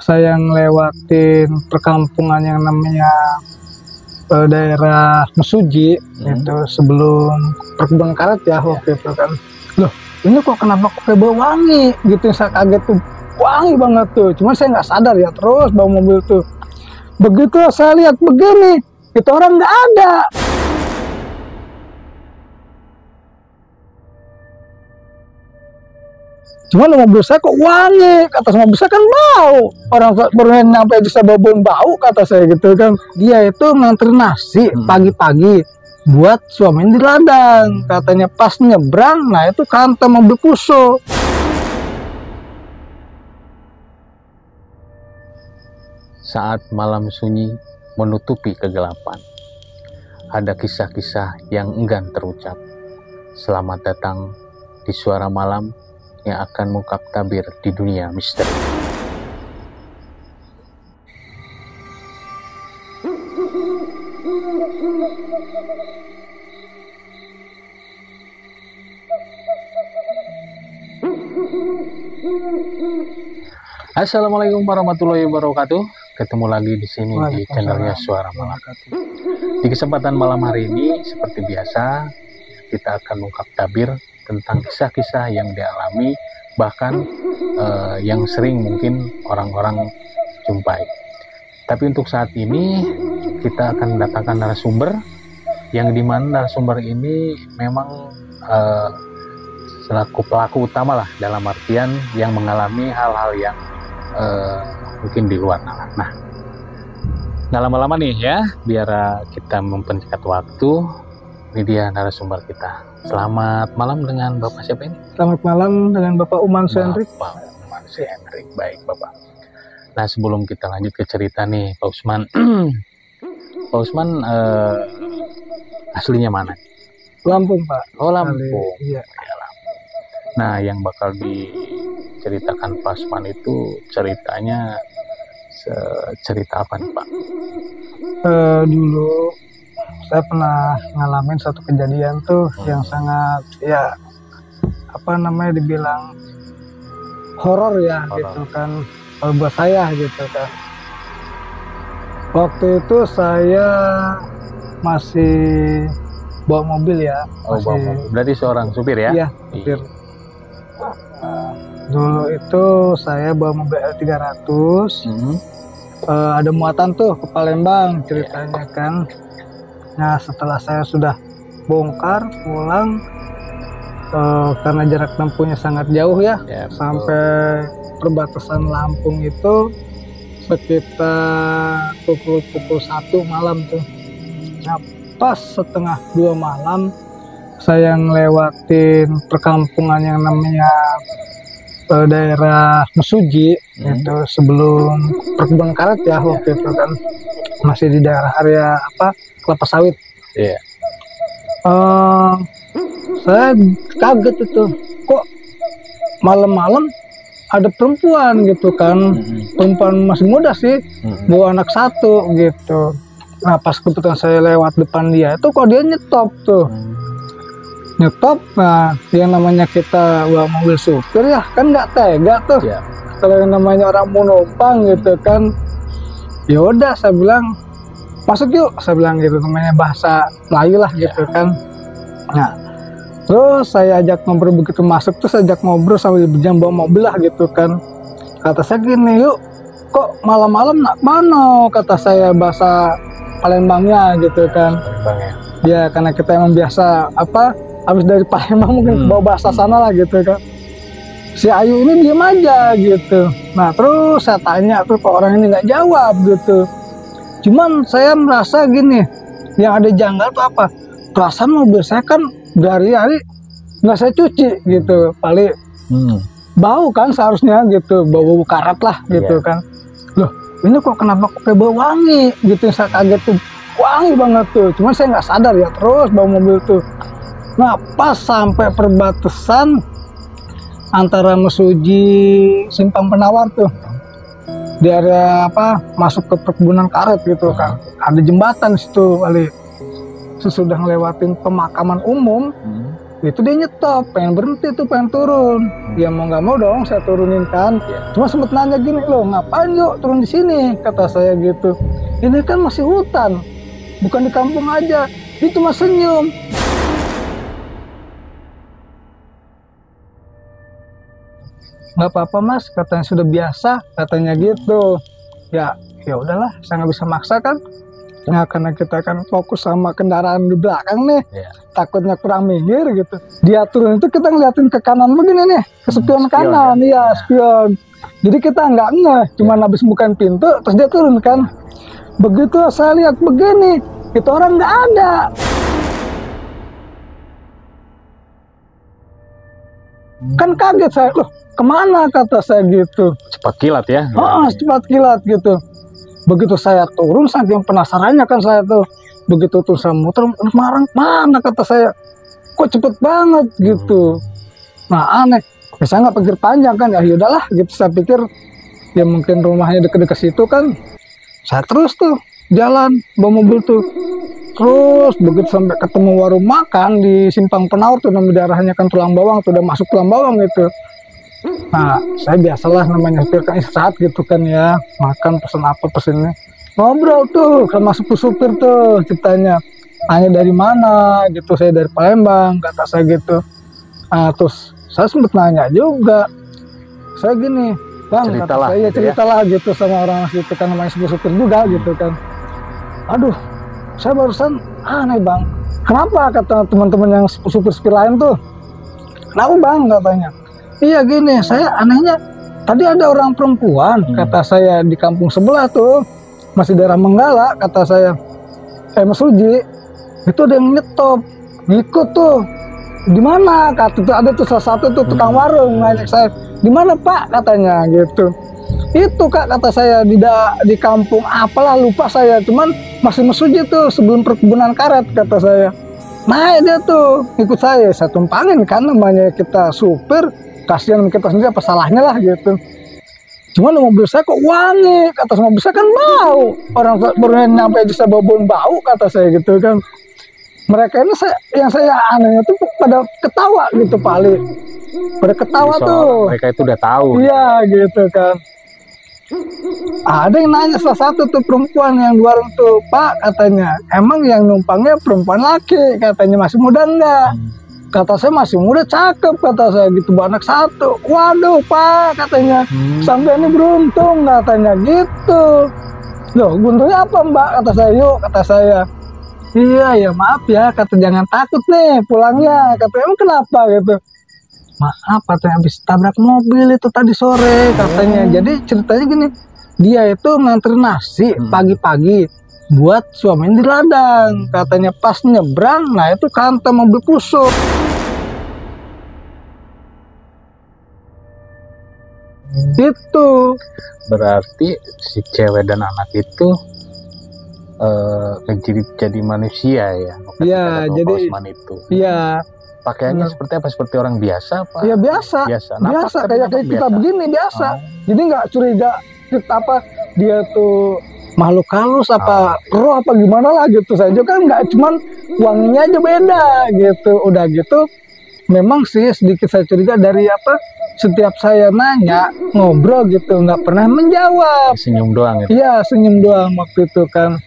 saya ngelewatin perkampungan yang namanya daerah Mesuji itu sebelum perkebunan karet ya waktu itu kan. Loh, ini kok kenapa kok kayak bau wangi gitu, saya kaget tuh, wangi banget tuh. Cuman saya nggak sadar ya, terus bawa mobil tuh. Begitu saya lihat begini, itu orang nggak ada. Cuman mobil saya kok wangi, kata mobil saya kan bau. Orang baru nyampe bisa bau kata saya gitu kan. Dia itu nganterin nasi pagi-pagi buat suaminya di ladang. Katanya pas nyebrang, nah itu kanta mobil Fuso. Saat malam sunyi menutupi kegelapan, ada kisah-kisah yang enggan terucap. Selamat datang di Suara Malam yang akan mengungkap tabir di dunia misteri. Assalamualaikum warahmatullahi wabarakatuh. Ketemu lagi di sini di channelnya Suara Malam. Di kesempatan malam hari ini, seperti biasa, kita akan mengungkap tabir tentang kisah-kisah yang dialami, bahkan yang sering mungkin orang-orang jumpai. Tapi untuk saat ini kita akan mendatangkan narasumber, yang dimana narasumber ini memang selaku pelaku utama lah, dalam artian yang mengalami hal-hal yang mungkin di luar nalar. Nah, nggak lama-lama nih ya, biar kita mempersingkat waktu. Ini dia narasumber kita. Selamat malam dengan Bapak siapa ini? Selamat malam dengan Bapak Uman Hendrik. Bapak Uman Hendrik, baik Bapak. Nah, sebelum kita lanjut ke cerita nih, Pak Usman. Pak Usman aslinya mana? Lampung, Pak. Oh, Lampung. Iya. Ya, Lampung. Nah, yang bakal diceritakan Pak Usman itu ceritanya cerita apa nih, Pak? Dulu saya pernah ngalamin satu kejadian tuh yang sangat ya apa namanya dibilang horor ya gitu kan, kalau buat saya gitu kan. Waktu itu saya masih bawa mobil ya. Bawa mobil. Berarti seorang supir ya? Iya, supir. Dulu itu saya bawa mobil L300. Ada muatan tuh ke Palembang ceritanya kan. Nah, setelah saya sudah bongkar pulang, karena jarak tempuhnya sangat jauh ya, sampai perbatasan Lampung itu sekitar pukul 1 malam tuh. Nah, pas setengah 2 malam saya ngelewatin perkampungan yang namanya daerah Mesuji itu sebelum perkebunan karet ya waktu itu kan, masih di daerah area apa kelapa sawit. Iya. Saya kaget itu, kok malam-malam ada perempuan gitu kan, perempuan masih muda sih, bawa anak 1 gitu. Nah, pas kebetulan saya lewat depan dia itu kok dia nyetop tuh. Nyetop, nah yang namanya kita bawa mobil supir ya kan nggak tega tuh. Kalau yang namanya orang mau numpang gitu kan, ya udah saya bilang masuk yuk, saya bilang gitu, namanya bahasa Melayu lah gitu kan. Nah, terus saya ajak ngobrol, begitu masuk tuh saya ajak ngobrol sambil berjam bawa mobil lah gitu kan. Kata saya gini, yuk kok malam-malam nak mana, kata saya bahasa Palembangnya gitu kan. Ya karena kita emang biasa apa, habis dari Palembang mungkin bawa bahasa sana lah gitu kan. Si Ayu ini diem aja gitu. Nah terus saya tanya tuh kok orang ini nggak jawab gitu. Cuman saya merasa gini, yang ada janggal tuh apa? Perasaan mobil saya kan dari hari nggak saya cuci gitu, paling bau kan seharusnya gitu, bau karat lah gitu kan. Loh, ini kok kenapa kok kayak bau wangi gitu, saya kaget tuh, wangi banget tuh. Cuman saya nggak sadar ya, terus bawa mobil tuh. Nah, pas sampai perbatasan antara Mesuji Simpang Penawar tuh, di area apa masuk ke perkebunan karet gitu kan, ada jembatan situ kali. Sesudah ngelewatin pemakaman umum Itu dia nyetop, pengen berhenti tuh, pengen turun. Ya mau nggak mau dong saya turunin kan. Cuma sempet nanya gini, loh ngapain yuk turun di sini, kata saya gitu. Ini kan masih hutan, bukan di kampung aja. Itu mas senyum. Nggak apa-apa mas, katanya sudah biasa, katanya gitu. Ya udahlah, saya nggak bisa maksa kan. Nah, karena kita kan fokus sama kendaraan di belakang nih, takutnya kurang minggir gitu. Dia turun itu kita ngeliatin ke kanan begini nih, ke spion kanan, ya spion. Jadi kita nggak ngeh, cuma habis bukain pintu, terus dia turun kan. Begitu saya lihat begini, itu orang nggak ada. Kan kaget saya, loh kemana, kata saya gitu. Cepat kilat ya. Cepat kilat gitu. Begitu saya turun, saking penasarannya kan saya tuh, begitu tuh saya muter, marang mana, kata saya, kok cepet banget gitu. Nah aneh, saya nggak pikir panjang kan, ya udahlah gitu. Saya pikir ya mungkin rumahnya deket-deket situ kan. Saya terus tuh jalan bawa mobil tuh, terus begitu sampai ketemu warung makan di Simpang Penaur tuh, nama daerahnya kan Tulang Bawang tuh, udah masuk Tulang Bawang gitu. Nah, saya biasalah namanya supir kan istirahat gitu kan ya, makan pesen apa pesennya, ngobrol tuh sama supir tuh, ceritanya, tanya dari mana gitu, saya dari Palembang, kata saya gitu. Nah, terus saya sempet nanya juga, saya gini, bang, kata saya ceritalah gitu sama orang situ kan, namanya supir juga gitu kan. Aduh, saya barusan aneh bang, kenapa, kata teman-teman yang supir lain tuh, kenapa bang, katanya. Iya gini, saya anehnya tadi ada orang perempuan, kata saya, di kampung sebelah tuh, masih daerah Menggala, kata saya, Mas Uji, itu ada yang nyetop, ngikut tuh, di mana, kata tuh ada tuh salah satu tuh tukang warung, ngajak saya, di mana pak, katanya gitu. Itu kak, kata saya, di kampung apalah lupa saya, cuman masih Mas Uji tuh sebelum perkebunan karet, kata saya. Nah dia tuh ikut saya tumpangin kan, namanya kita supir, kasihan kita sendiri, apa salahnya lah gitu. Cuman mobil saya kok wangi, kata mobil saya kan bau, orang baru nyampe bisa bau-bau, kata saya gitu kan. Mereka ini yang saya anehnya tuh pada ketawa gitu Pak Ali, pada ketawa tuh. Mereka itu udah tahu. Iya gitu kan. Ada yang nanya salah satu tuh perempuan yang di warung tuh, Pak, katanya, emang yang numpangnya perempuan laki, katanya, masih muda enggak? Kata saya masih muda, cakep, kata saya gitu, anak satu. Waduh pak, katanya, sampai ini beruntung, katanya gitu. Loh beruntungnya apa mbak, kata saya. Yuk, kata saya. Iya ya maaf ya, kata jangan takut nih pulangnya, kata emang kenapa gitu. Maaf, katanya habis tabrak mobil itu tadi sore, katanya. Jadi ceritanya gini, dia itu ngantri nasi pagi-pagi buat suaminya di ladang, katanya. Pas nyebrang, nah itu kanta mobil pusuk. Itu berarti si cewek dan anak itu jadi manusia ya? Iya, jadi itu. Iya. Pakaiannya seperti apa? Seperti orang biasa apa? Iya biasa. Biasa kayak kita begini biasa. Jadi nggak curiga apa dia tuh makhluk halus apa roh apa gimana lah gitu saja kan, nggak, cuman wanginya aja beda gitu. Udah gitu memang sih sedikit saya curiga dari apa, setiap saya nanya ngobrol gitu nggak pernah menjawab, senyum doang gitu. Iya senyum doang waktu itu kan,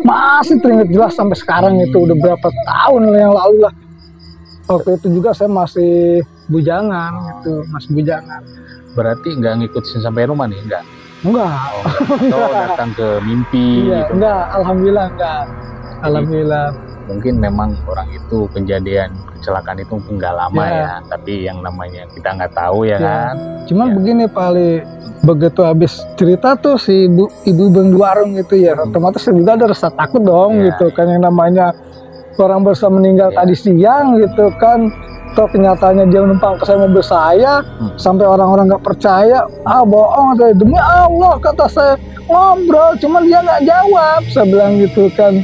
masih teringat jelas sampai sekarang. Itu udah berapa tahun yang lalu lah. Waktu itu juga saya masih bujangan gitu, masih bujangan. Berarti nggak ngikutin sampai rumah nih, enggak? Enggak. Atau datang ke mimpi gitu? Enggak, alhamdulillah enggak. Alhamdulillah. Mungkin memang orang itu kejadian kecelakaan itu mungkin nggak lama ya, tapi yang namanya kita nggak tahu ya kan. Cuman begini Pak Ali, begitu habis cerita tuh si ibu di warung itu ya, otomatis juga ada rasa takut dong gitu kan, yang namanya orang berusaha meninggal tadi siang gitu kan. Toh kenyataannya dia menumpang ke saya mobil saya, sampai orang-orang nggak percaya, bohong, demi Allah, kata saya, ngobrol, cuman dia nggak jawab. Saya bilang gitu kan.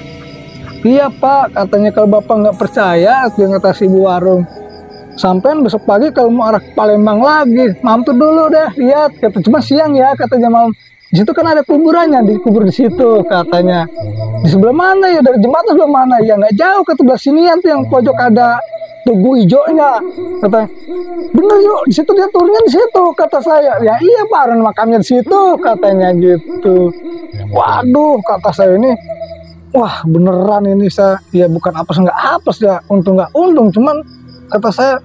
Iya pak, katanya kalau bapak nggak percaya, dia kata si ibu warung, sampean besok pagi kalau mau arah Palembang lagi, mampir dulu deh lihat, kata, cuma siang ya, katanya malam. Di situ kan ada kuburannya, dikubur di situ, katanya. Di sebelah mana ya, dari jembatan sebelah mana ya, nggak jauh, ke sebelah sini tuh yang pojok ada tugu hijaunya. Katanya, bener yuk, di situ dia turunnya di situ, kata saya. Ya iya Pak, orang makamnya di situ, katanya gitu. Waduh, kata saya ini, wah beneran ini saya, ya bukan apes nggak apes ya, untung nggak untung, cuman kata saya,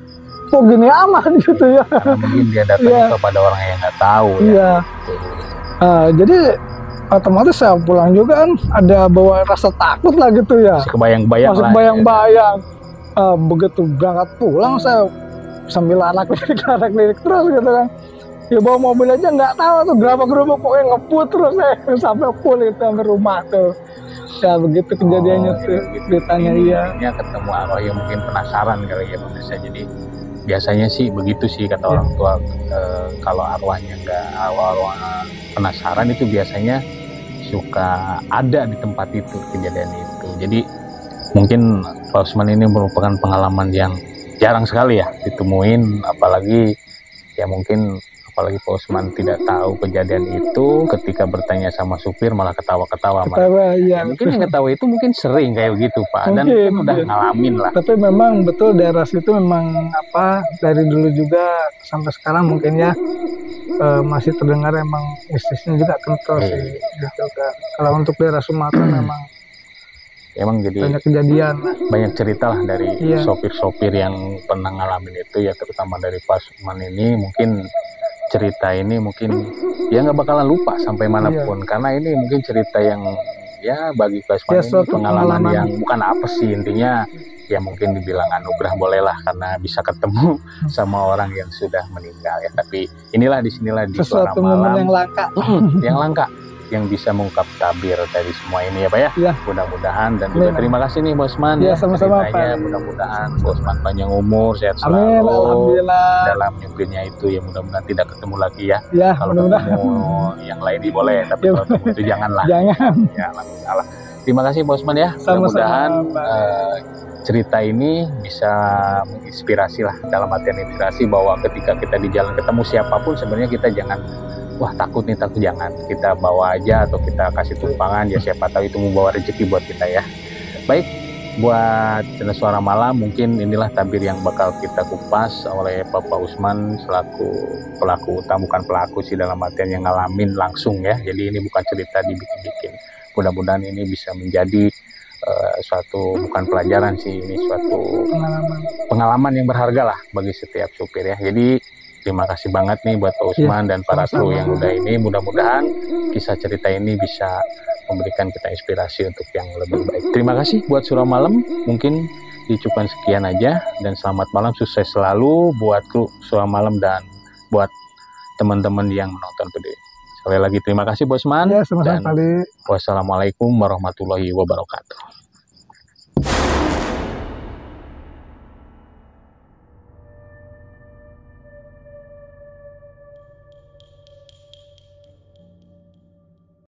kok gini aman gitu ya. Karena mungkin dia datangnya kepada orang yang nggak tahu ya. Iya. Jadi otomatis saya pulang juga kan ada bawa rasa takut lah gitu ya. Masih kebayang-bayang Masih lah. kebayang-bayang. Begitu berangkat pulang saya sambil anak lirik terus gitu kan. Ya bawa mobil aja nggak tahu tuh gerabak-gerabak pokoknya ngeput terus saya sampai full itu sampai rumah tuh. Ya begitu kejadiannya tuh ditanya iya. Ini ketemu arwah yang mungkin penasaran kali ya pemirsa. Jadi biasanya sih begitu sih kata orang tua, kalau arwahnya nggak arwah penasaran itu biasanya suka ada di tempat itu kejadian itu. Jadi mungkin Pak Usman ini merupakan pengalaman yang jarang sekali ya ditemuin, apalagi ya mungkin apalagi Pak Usman tidak tahu kejadian itu, ketika bertanya sama supir malah ketawa-ketawa. Iya. Mungkin yang ketawa itu mungkin sering kayak gitu Pak, dan mungkin udah ngalamin lah. Tapi memang betul daerah situ memang dari dulu juga sampai sekarang mungkin ya masih terdengar emang mistisnya juga kental sih gitu kan. Kalau untuk daerah Sumatera memang jadi banyak kejadian, banyak cerita lah dari sopir-sopir yang pernah ngalamin itu ya, terutama dari Pak Usman ini. Mungkin cerita ini mungkin ya nggak bakalan lupa sampai manapun, karena ini mungkin cerita yang ya bagi Pak Usman ini pengalaman yang bukan apa sih, intinya ya mungkin dibilang anugerah bolehlah karena bisa ketemu sama orang yang sudah meninggal ya. Tapi inilah disinilah di suara malam yang langka yang bisa mengungkap tabir dari semua ini ya Pak ya. Mudah-mudahan, dan juga terima kasih nih Bos Man ya sama-sama Pak. Mudah-mudahan Bos Man panjang umur, sehat selalu. Alhamdulillah. Dalam mimpinya itu ya mudah-mudahan tidak ketemu lagi ya. Kalau mudah-mudahan ketemu yang lain boleh, tapi kalau ketemu itu janganlah. Jangan. Ya alhamdulillah. Terima kasih Bos Man ya. Mudah-mudahan cerita ini bisa menginspirasi lah, dalam artian inspirasi bahwa ketika kita di jalan ketemu siapapun sebenarnya kita jangan wah takut, jangan, kita bawa aja atau kita kasih tumpangan, ya siapa tahu itu membawa rezeki buat kita ya. Baik, buat Channel Suara Malam mungkin inilah tabir yang bakal kita kupas oleh Bapak Usman selaku pelaku utama, bukan pelaku sih dalam artian yang ngalamin langsung ya, jadi ini bukan cerita dibikin-bikin. Mudah-mudahan ini bisa menjadi suatu, bukan pelajaran sih, ini suatu pengalaman yang berharga lah bagi setiap supir ya. Jadi terima kasih banget nih buat Pak Usman dan para kru yang udah ini. Mudah-mudahan kisah cerita ini bisa memberikan kita inspirasi untuk yang lebih baik. Terima kasih buat Suara Malam. Mungkin diucapkan sekian aja, dan selamat malam, sukses selalu buat kru Suara Malam dan buat teman-teman yang menonton video. Sekali lagi terima kasih Bos Man. Ya, sama-sama. Wassalamualaikum warahmatullahi wabarakatuh.